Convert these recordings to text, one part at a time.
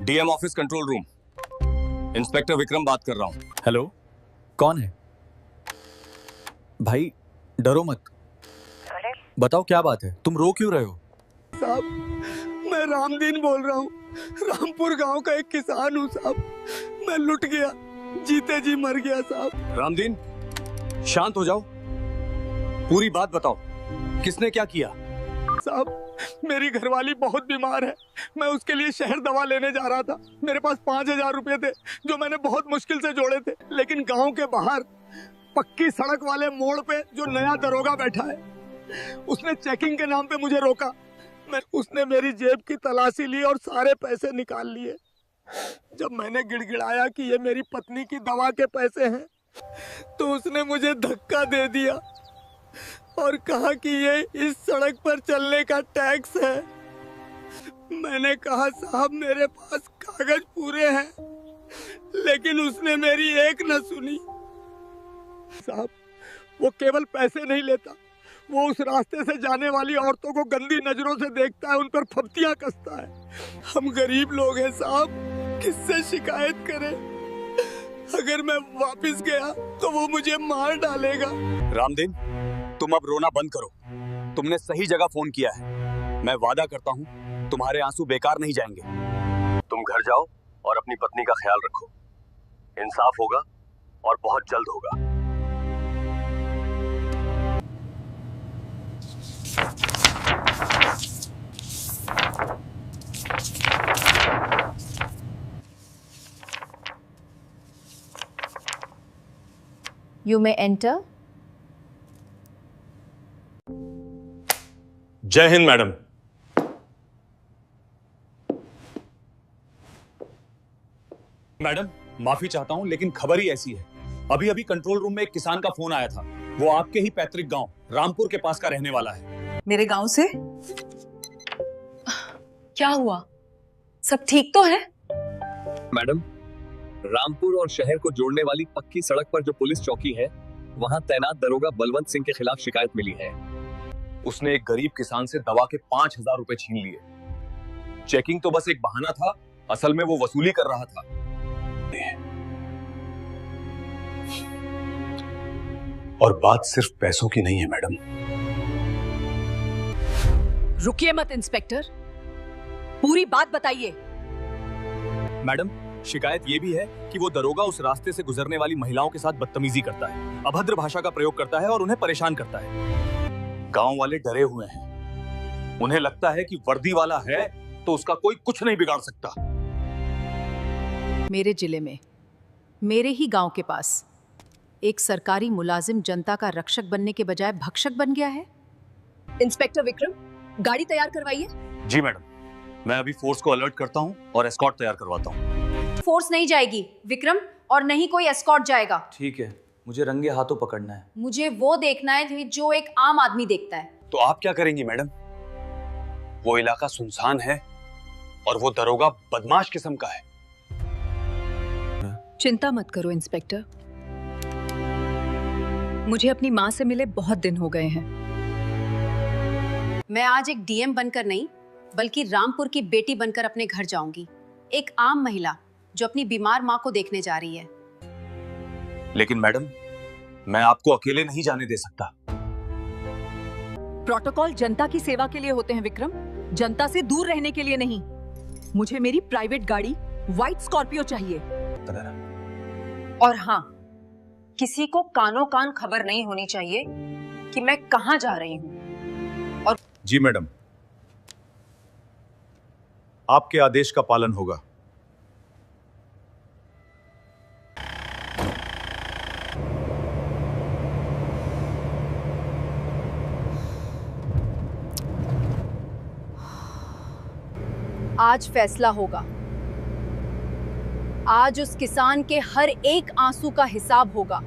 DM office control room, inspector Vikram बात कर रहा हूँ। हेलो, कौन है? भाई डरो मत, बताओ क्या बात है, तुम रो क्यों रहे हो? साहब, मैं रामदीन बोल रहा हूँ। रामपुर गांव का एक किसान हूँ साहब। मैं लुट गया, जीते जी मर गया साहब। रामदीन, शांत हो जाओ, पूरी बात बताओ, किसने क्या किया? साहब, मेरी घरवाली बहुत बीमार है। मैं उसके लिए शहर दवा लेने जा रहा था। मेरे पास 5,000 रुपए थे जो मैंने बहुत मुश्किल से जोड़े थे। लेकिन गांव के बाहर पक्की सड़क वाले मोड़ पे जो नया दरोगा बैठा है, उसने चेकिंग के नाम पे मुझे रोका। उसने मेरी जेब की तलाशी ली और सारे पैसे निकाल लिए। जब मैंने गिड़गिड़ाया कि ये मेरी पत्नी की दवा के पैसे हैं, तो उसने मुझे धक्का दे दिया और कहा कि ये इस सड़क पर चलने का टैक्स है। मैंने कहा साहब मेरे पास कागज पूरे हैं, लेकिन उसने मेरी एक न सुनी। साहब, वो केवल पैसे नहीं लेता, वो उस रास्ते से जाने वाली औरतों को गंदी नजरों से देखता है, उन पर फप्तियां कसता है। हम गरीब लोग हैं साहब, किससे शिकायत करें? अगर मैं वापस गया तो वो मुझे मार डालेगा। रामदीन, तुम अब रोना बंद करो। तुमने सही जगह फोन किया है। मैं वादा करता हूँ तुम्हारे आंसू बेकार नहीं जाएंगे। तुम घर जाओ और अपनी पत्नी का ख्याल रखो। इंसाफ होगा और बहुत जल्द होगा। You may enter. जय हिंद मैडम। मैडम माफी चाहता हूँ, लेकिन खबर ही ऐसी है। अभी अभी कंट्रोल रूम में एक किसान का फोन आया था। वो आपके ही पैतृक गांव रामपुर के पास का रहने वाला है। मेरे गांव से? क्या हुआ? सब ठीक तो है? मैडम, रामपुर और शहर को जोड़ने वाली पक्की सड़क पर जो पुलिस चौकी है, वहां तैनात दरोगा बलवंत सिंह के खिलाफ शिकायत मिली है। उसने एक गरीब किसान से दवा के 5,000 रुपए छीन लिए। चेकिंग तो बस एक बहाना था, असल में वो वसूली कर रहा था। और बात सिर्फ पैसों की नहीं है मैडम। रुकिए मत इंस्पेक्टर, पूरी बात बताइए। मैडम, शिकायत ये भी है कि वो दरोगा उस रास्ते से गुजरने वाली महिलाओं के साथ बदतमीजी करता है, अभद्र भाषा का प्रयोग करता है और उन्हें परेशान करता है। गांव वाले डरे हुए हैं। उन्हें लगता है कि वर्दी वाला है तो उसका कोई कुछ नहीं बिगाड़ सकता। मेरे जिले में, मेरे ही गांव के पास एक सरकारी मुलाजिम जनता का रक्षक बनने के बजाय भक्षक बन गया है। इंस्पेक्टर विक्रम, गाड़ी तैयार करवाइए। जी मैडम, मैं अभी फोर्स को अलर्ट करता हूँ और एस्कॉर्ट तैयार करवाता हूँ। फोर्स नहीं जाएगी विक्रम, और नहीं कोई एस्कॉर्ट जाएगा। ठीक है, मुझे रंगे हाथों पकड़ना है। मुझे वो देखना है जो एक आम आदमी देखता है। तो आप क्या करेंगी मैडम? वो इलाका सुनसान है और वो दरोगा बदमाश किस्म का है। चिंता मत करो इंस्पेक्टर, मुझे अपनी माँ से मिले बहुत दिन हो गए हैं। मैं आज एक डीएम बनकर नहीं, बल्कि रामपुर की बेटी बनकर अपने घर जाऊंगी। एक आम महिला जो अपनी बीमार माँ को देखने जा रही है। लेकिन मैडम, मैं आपको अकेले नहीं जाने दे सकता। प्रोटोकॉल जनता की सेवा के लिए होते हैं विक्रम, जनता से दूर रहने के लिए नहीं। मुझे मेरी प्राइवेट गाड़ी व्हाइट स्कॉर्पियो चाहिए। और हाँ, किसी को कानो कान खबर नहीं होनी चाहिए कि मैं कहां जा रही हूं। और जी मैडम, आपके आदेश का पालन होगा। आज फैसला होगा। आज उस किसान के हर एक आंसू का हिसाब होगा।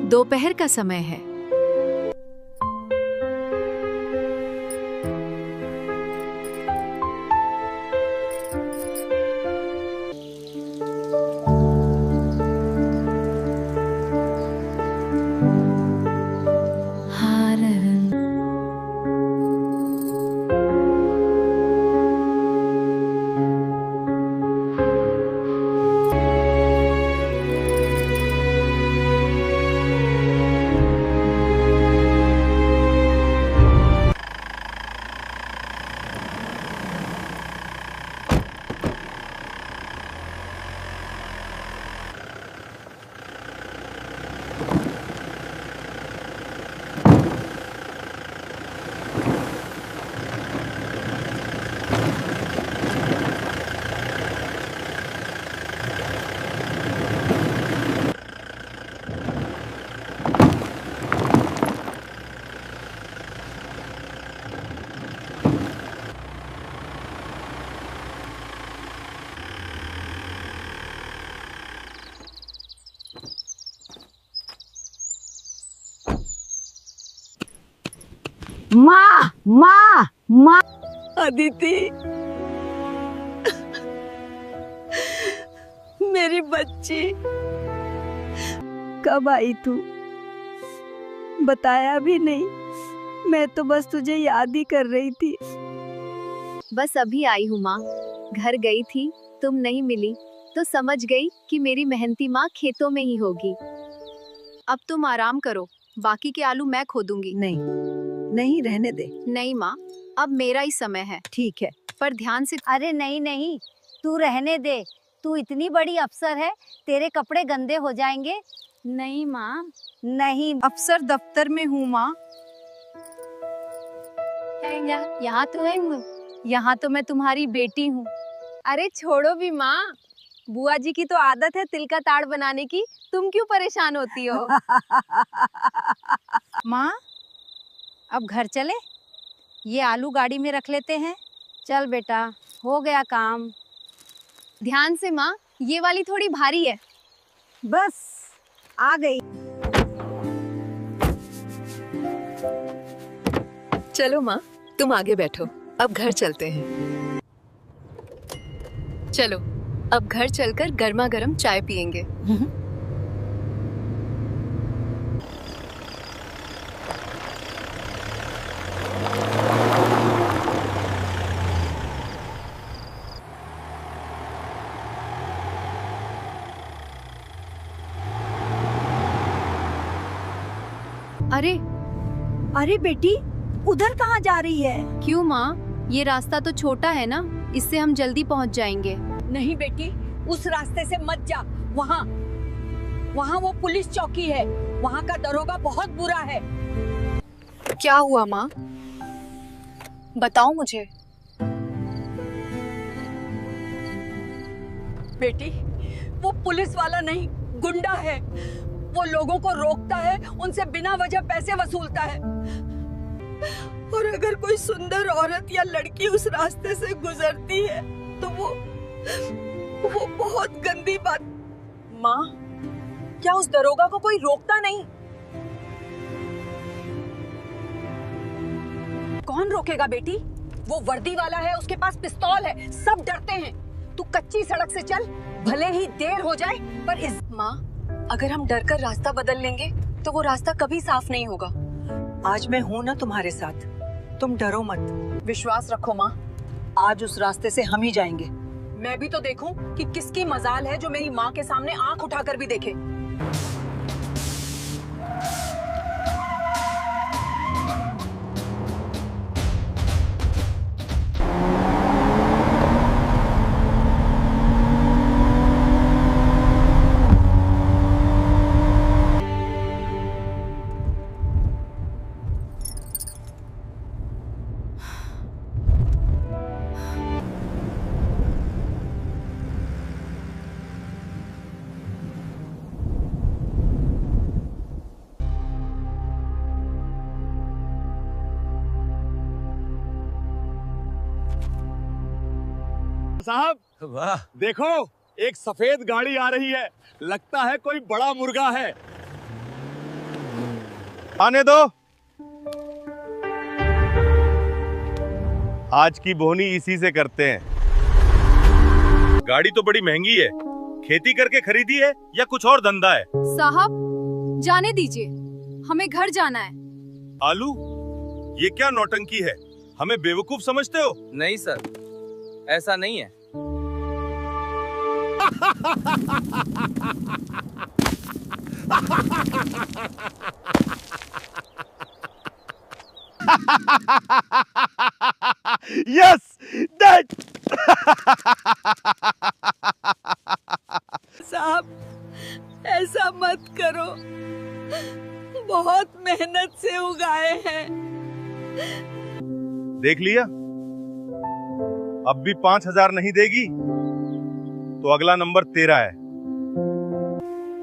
दोपहर का समय है। माँ माँ माँ अदिति, मेरी बच्ची, कब आई तू? बताया भी नहीं। मैं तो बस तुझे याद ही कर रही थी। बस अभी आई हूँ माँ। घर गई थी, तुम नहीं मिली तो समझ गई कि मेरी मेहनती माँ खेतों में ही होगी। अब तुम आराम करो, बाकी के आलू मैं खोदूंगी। नहीं रहने दे। नहीं माँ, अब मेरा ही समय है। ठीक है, पर ध्यान से। अरे नहीं नहीं, तू रहने दे। तू इतनी बड़ी अफसर है, तेरे कपड़े गंदे हो जाएंगे। नहीं माँ, नहीं। अफसर दफ्तर में हूँ माँ। यहाँ तो है, यहाँ तो मैं तुम्हारी बेटी हूँ। अरे छोड़ो भी माँ, बुआ जी की तो आदत है तिल का ताड़ बनाने की। तुम क्यों परेशान होती हो? माँ, अब घर चले? ये आलू गाड़ी में रख लेते हैं। चल बेटा, हो गया काम। ध्यान से माँ, ये वाली थोड़ी भारी है। बस आ गई। चलो माँ, तुम आगे बैठो, अब घर चलते हैं। चलो, अब घर चलकर गर्मा गर्म चाय पियेंगे। अरे अरे बेटी, उधर कहाँ जा रही है? क्यों माँ, ये रास्ता तो छोटा है ना, इससे हम जल्दी पहुँच जाएंगे। नहीं बेटी, उस रास्ते से मत जा। वहाँ वो पुलिस चौकी है। वहाँ का दरोगा बहुत बुरा है। क्या हुआ माँ? बताओ मुझे। बेटी, वो पुलिस वाला नहीं, गुंडा है। वो लोगों को रोकता है, उनसे बिना वजह पैसे वसूलता है। और अगर कोई सुंदर औरत या लड़की उस रास्ते से गुजरती है तो वो बहुत गंदी बात। माँ, क्या उस दरोगा को कोई रोकता नहीं? कौन रोकेगा बेटी? वो वर्दी वाला है, उसके पास पिस्तौल है, सब डरते हैं। तू कच्ची सड़क से चल, भले ही देर हो जाए, पर इस माँ, अगर हम डरकर रास्ता बदल लेंगे तो वो रास्ता कभी साफ नहीं होगा। आज मैं हूँ ना तुम्हारे साथ, तुम डरो मत। विश्वास रखो माँ, आज उस रास्ते से हम ही जाएंगे। मैं भी तो देखूं कि किसकी मजाल है जो मेरी माँ के सामने आंख उठाकर भी देखे। साहब वाह, देखो, एक सफेद गाड़ी आ रही है, लगता है कोई बड़ा मुर्गा है। आने दो। आज की बोनी इसी से करते हैं। गाड़ी तो बड़ी महंगी है, खेती करके खरीदी है या कुछ और धंधा है? साहब जाने दीजिए, हमें घर जाना है। आलू, ये क्या नौटंकी है? हमें बेवकूफ समझते हो? नहीं सर, ऐसा नहीं है। Yes, that. साहब ऐसा मत करो, बहुत मेहनत से उगाए हैं। देख लिया, अब भी 5,000 नहीं देगी तो अगला नंबर तेरा है।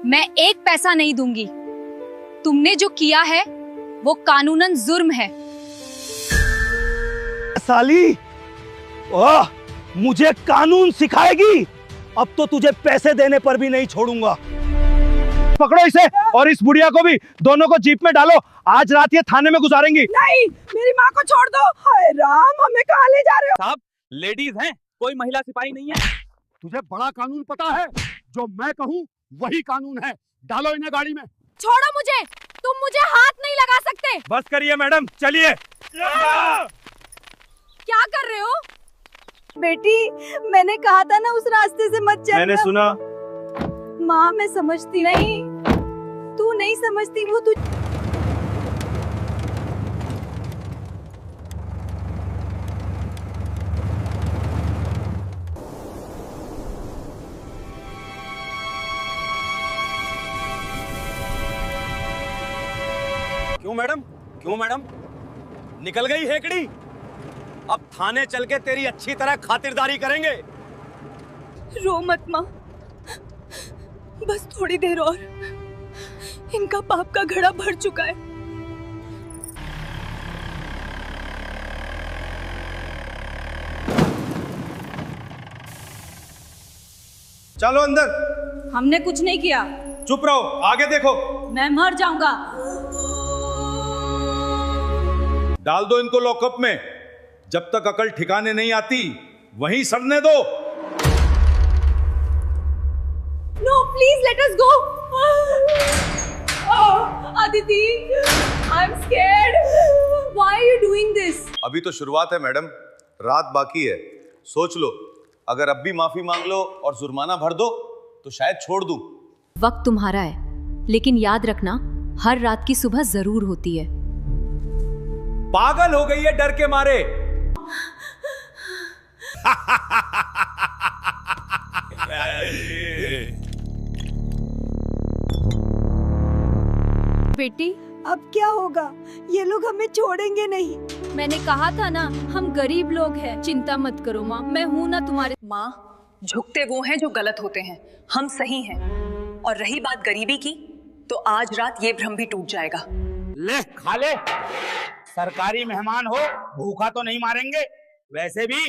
मैं एक पैसा नहीं दूंगी। तुमने जो किया है वो कानूनन जुर्म है। साली, ओह, मुझे कानून सिखाएगी? अब तो तुझे पैसे देने पर भी नहीं छोड़ूंगा। पकड़ो इसे और इस बुढ़िया को भी, दोनों को जीप में डालो। आज रात ये थाने में गुजारेंगी। नहीं, मेरी माँ को छोड़ दो। हाय राम, हमें कहाँ ले जा रहे हो? साहब लेडीज हैं, कोई महिला सिपाही नहीं है। तुझे बड़ा कानून पता है? जो मैं कहूँ वही कानून है। डालो इन्हें गाड़ी में। छोड़ो मुझे, तुम मुझे हाथ नहीं लगा सकते। बस करिए मैडम, चलिए। क्या कर रहे हो? बेटी, मैंने कहा था ना उस रास्ते से मत चलना। मैंने सुना। माँ, मैं समझती नहीं, तू नहीं समझती, वो तू। क्यों मैडम, क्यों मैडम? निकल गई हेकड़ी? अब थाने चल के तेरी अच्छी तरह खातिरदारी करेंगे। रो मत माँ, बस थोड़ी देर और, इनका पाप का घड़ा भर चुका है। चलो अंदर। हमने कुछ नहीं किया। चुप रहो, आगे देखो। मैं मर जाऊंगा। डाल दो इनको लॉकअप में। जब तक अकल ठिकाने नहीं आती वहीं सड़ने दो। No, please let us go. Aditi, I'm scared. Why are you doing this? अभी तो शुरुआत है मैडम, रात बाकी है। सोच लो, अगर अब भी माफी मांग लो और जुर्माना भर दो तो शायद छोड़ दूं। वक्त तुम्हारा है, लेकिन याद रखना हर रात की सुबह जरूर होती है। पागल हो गई है डर के मारे। बेटी, अब क्या होगा? ये लोग हमें छोड़ेंगे नहीं। मैंने कहा था ना, हम गरीब लोग हैं। चिंता मत करो माँ, मैं हूँ ना तुम्हारे। माँ, झुकते वो हैं जो गलत होते हैं, हम सही हैं। और रही बात गरीबी की, तो आज रात ये भ्रम भी टूट जाएगा। ले खा ले, सरकारी मेहमान हो, भूखा तो नहीं मारेंगे। वैसे भी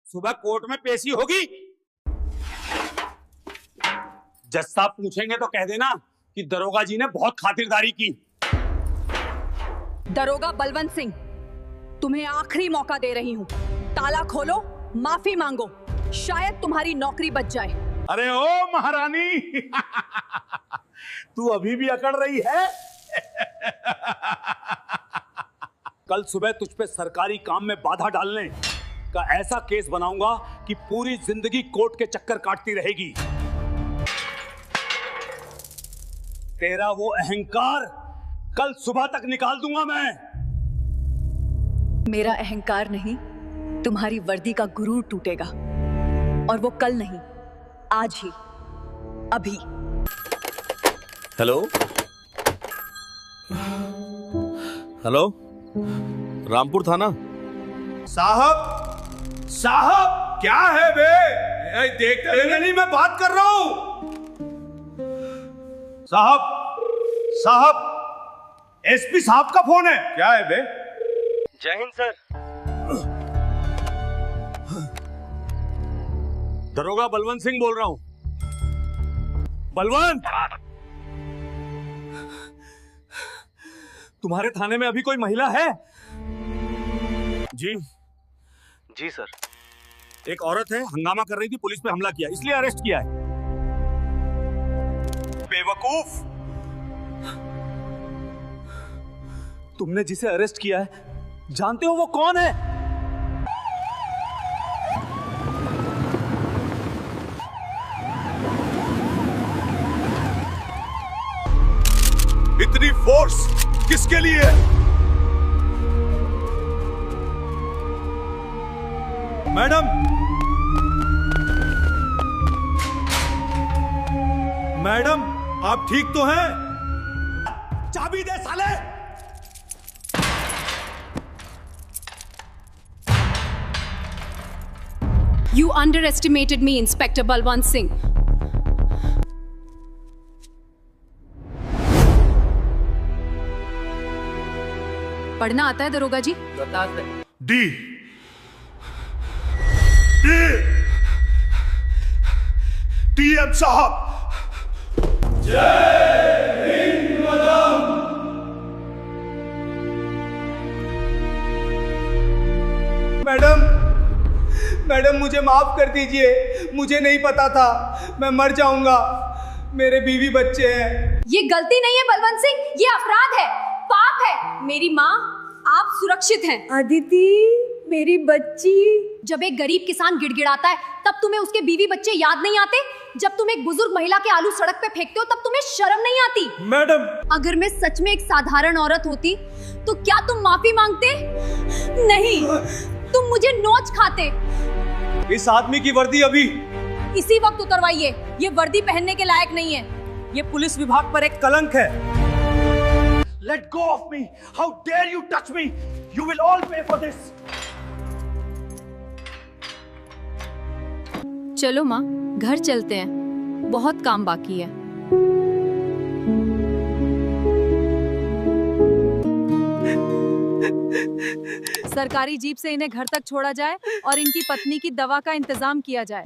सुबह कोर्ट में पेशी होगी। जज साहब पूछेंगे तो कह देना कि दरोगा जी ने बहुत खातिरदारी की। दरोगा बलवंत सिंह, तुम्हें आखिरी मौका दे रही हूँ। ताला खोलो, माफी मांगो, शायद तुम्हारी नौकरी बच जाए। अरे ओ महारानी, तू अभी भी अकड़ रही है? कल सुबह तुझ पे सरकारी काम में बाधा डालने का ऐसा केस बनाऊंगा कि पूरी जिंदगी कोर्ट के चक्कर काटती रहेगी। तेरा वो अहंकार कल सुबह तक निकाल दूंगा मैं। मेरा अहंकार नहीं, तुम्हारी वर्दी का गुरूर टूटेगा। और वो कल नहीं, आज ही, अभी। हेलो हेलो, रामपुर थाना। साहब, साहब क्या है बे? देखते नहीं, मैं बात कर रहा हूं। साहब, साहब, एसपी साहब का फोन है। क्या है बे? जय हिंद सर। दरोगा बलवंत सिंह बोल रहा हूं। बलवंत, तुम्हारे थाने में अभी कोई महिला है? जी जी सर। एक औरत है, हंगामा कर रही थी, पुलिस पे हमला किया, इसलिए अरेस्ट किया है। बेवकूफ, तुमने जिसे अरेस्ट किया है जानते हो वो कौन है? इतनी फोर्स किसके लिए? मैडम, मैडम आप ठीक तो हैं? चाबी दे साले। You underestimated me, Inspector Balwant Singh. पढ़ना आता है दरोगा जी? डी टीएम साहब। मैडम, मैडम मुझे माफ कर दीजिए, मुझे नहीं पता था, मैं मर जाऊंगा, मेरे बीवी बच्चे हैं। ये गलती नहीं है बलवंत सिंह, ये अपराध है, पाप है। मेरी माँ, आप सुरक्षित हैं। अदिति, मेरी बच्ची। जब एक गरीब किसान गिड़गिड़ाता है तब तुम्हें उसके बीवी बच्चे याद नहीं आते? जब तुम एक बुजुर्ग महिला के आलू सड़क पे फेंकते हो तब तुम्हें शर्म नहीं आती? मैडम, अगर मैं सच में एक साधारण औरत होती तो क्या तुम माफी मांगते? नहीं, तुम मुझे नोच खाते। इस आदमी की वर्दी अभी इसी वक्त उतरवाइए, ये वर्दी पहनने के लायक नहीं है। ये पुलिस विभाग पर एक कलंक है। let go of me! How dare you touch me! You will all pay for this! चलो माँ, घर चलते हैं, बहुत काम बाकी है। सरकारी जीप से इन्हें घर तक छोड़ा जाए और इनकी पत्नी की दवा का इंतजाम किया जाए।